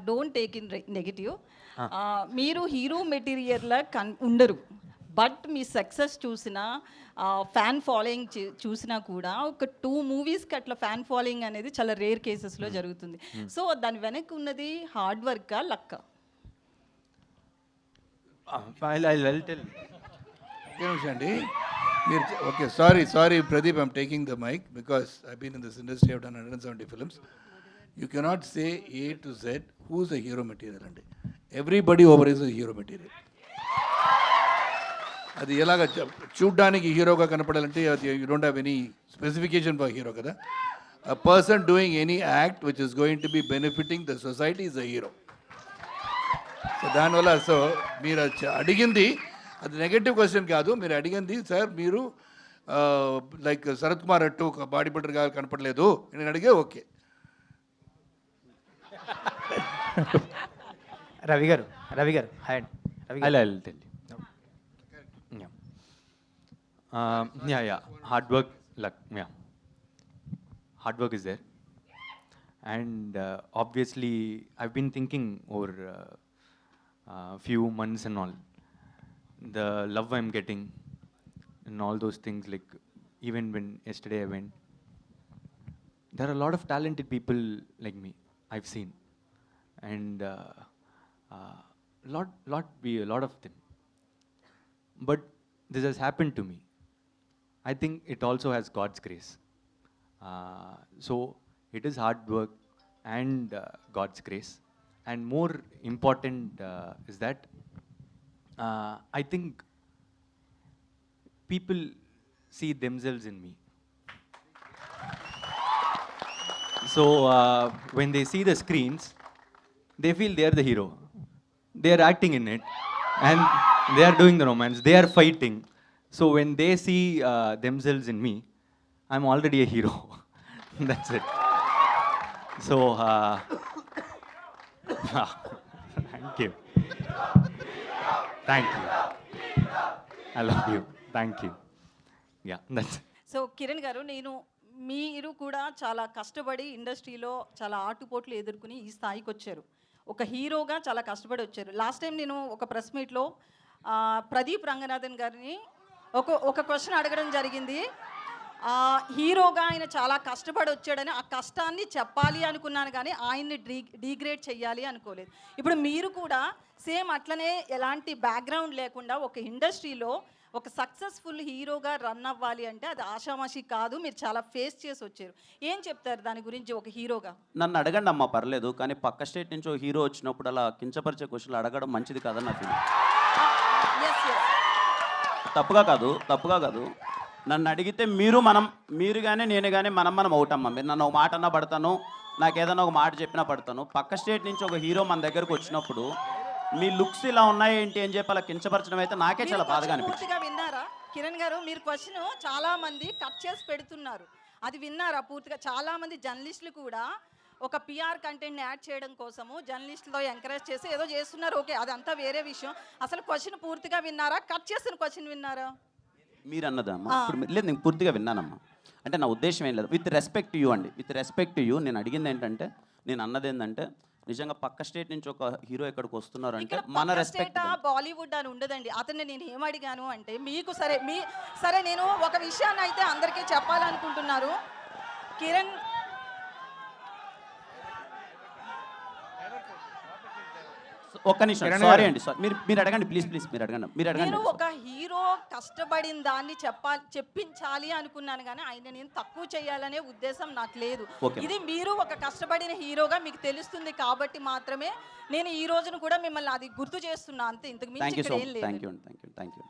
Don't take in negative. మీరు hero మెటీరియల్లా ఉండరు, but me success చూసినా ఫ్యాన్ ఫాలోయింగ్ చూసినా కూడా ఒక 2 మూవీస్కి అట్లా ఫ్యాన్ ఫాలోయింగ్ అనేది చాలా రేర్ కేసెస్లో జరుగుతుంది. సో దాని వెనక్కి ఉన్నది హార్డ్ వర్కా లక్కా? అండి మీరు okay, sorry Pradeep, I'm taking the mike because I been in this industry, I've done 170 films. You cannot say A to Z who's the hero material అండి. Everybody over is the hero material. అది ఎలాగ చూడ్డానికి హీరోగా కనపడాలంటే అది you don't have any specification for hero కదా. A person doing any act which is going to be benefiting the society is a hero. So దానివల్ల మీరు అడిగింది అది నెగటివ్ క్వశ్చన్ కాదు. మీరు అడిగింది సార్ మీరు లైక్ శరత్ కుమార్ అట్టు ఒక బాడీ బిల్డర్గా కనపడలేదు నేను అడిగే ఓకే. రవి గారు హాయ్ అండి. Hard work, luck. Hard work is there, and obviously I've been thinking over few months and all, the love I'm getting and all those things. Like even when yesterday I went, there are a lot of talented people like me I've seen, and lot of them. But this has happened to me. I think it also has God's grace. So it is hard work and God's grace. And more important is that I think people see themselves in me. So when they see the screens, they feel they are the hero. They are acting in it, and they are doing the romance. They are fighting. So when they see themselves in me, I'm already a hero. That's it. So thank you. I love you. Thank you. Yeah, that's it. So Kiran గారు, మీరు కూడా చాలా కష్టపడి ఇండస్ట్రీలో చాలా ఆటుపోట్లు ఎదుర్కొని ఈ స్థాయికి వచ్చారు. ఒక హీరోగా చాలా కష్టపడి వచ్చారు. లాస్ట్ టైం నేను ఒక ప్రెస్ మీట్లో ప్రదీప్ రంగనాథన్ గారిని ఒక క్వశ్చన్ అడగడం జరిగింది. హీరోగా ఆయన చాలా కష్టపడి వచ్చాడని, ఆ కష్టాన్ని చెప్పాలి అనుకున్నాను కానీ ఆయన్ని డీగ్రేడ్ చేయాలి అనుకోలేదు. ఇప్పుడు మీరు కూడా సేమ్ అట్లనే ఎలాంటి బ్యాక్గ్రౌండ్ లేకుండా ఒక ఇండస్ట్రీలో ఒక సక్సెస్ఫుల్ హీరోగా రన్ అవ్వాలి అంటే అది ఆషామాషి కాదు. మీరు చాలా ఫేస్ చేసి వచ్చారు. ఏం చెప్తారు దాని గురించి ఒక హీరోగా? నన్ను అడగండి అమ్మా, పర్లేదు. కానీ పక్క స్టేట్ నుంచి ఒక హీరో వచ్చినప్పుడు అలా కించపరిచే క్వశ్చన్లు అడగడం మంచిది కాదని నా ఫీలింగ్. తప్పుగా కాదు. నన్ను అడిగితే మీరు కానీ నేను కానీ మనం అవుతామ్మా. మీరు నన్ను ఒక మాట అన్నా పడతాను, నాకు ఏదైనా ఒక మాట చెప్పినా పడతాను. పక్క స్టేట్ నుంచి ఒక హీరో మన దగ్గరకు వచ్చినప్పుడు మీ లుక్స్ ఇలా ఉన్నాయి ఏంటి అని చెప్పి అలా కించపరచడం అయితే నాకే చాలా బాధగా అనిపించింది. విన్నారా కిరణ్ గారు? మీరు క్వశ్చన్ చాలా మంది కట్ చేసి పెడుతున్నారు, అది విన్నారా పూర్తిగా? చాలా మంది జర్నలిస్టులు కూడా ఒక పిఆర్ కంటెంట్ని యాడ్ చేయడం కోసము జర్నలిస్టులతో ఎంకరేజ్ చేసి ఏదో చేస్తున్నారు. ఓకే, అదంతా వేరే విషయం. అసలు క్వశ్చన్ పూర్తిగా విన్నారా? కట్ చేసిన క్వశ్చన్ విన్నారా? మీరు అన్నదమ్మా లేదు, నేను పూర్తిగా విన్నానమ్మా. అంటే నా ఉద్దేశం ఏం లేదు. విత్ రెస్పెక్ట్ యూ అండి, విత్ రెస్పెక్ట్ యూ నేను అడిగింది ఏంటంటే, నేను అన్నది ఏంటంటే, నిజంగా పక్క స్టేట్ నుంచి ఒక హీరో ఇక్కడికి వస్తున్నారు అంటే మన రెస్పెక్ట్. బాలీవుడ్ అని ఉండదండి. అతన్ని నేను ఏమడిగాను అంటే, మీకు సరే నేను ఒక విషయాన్ని అయితే అందరికీ చెప్పాలనుకుంటున్నారు. కిరణ్ ఒక్క నిమిషం, సారీ అండి, మీరు అడగండి ప్లీజ్, మీరు అడగండి. నేను ఒక హీరో కష్టపడిన దాన్ని చెప్పించాలి అనుకున్నాను కానీ ఆయన నేను తక్కువ చేయాలనే ఉద్దేశం నాకు లేదు. ఇది మీరు ఒక కష్టపడిన హీరోగా మీకు తెలుస్తుంది కాబట్టి మాత్రమే నేను ఈ రోజును కూడా మిమ్మల్ని అది గుర్తు చేస్తున్నా అంతే. ఇంతకు మించి ఏం లేదు. Thank you.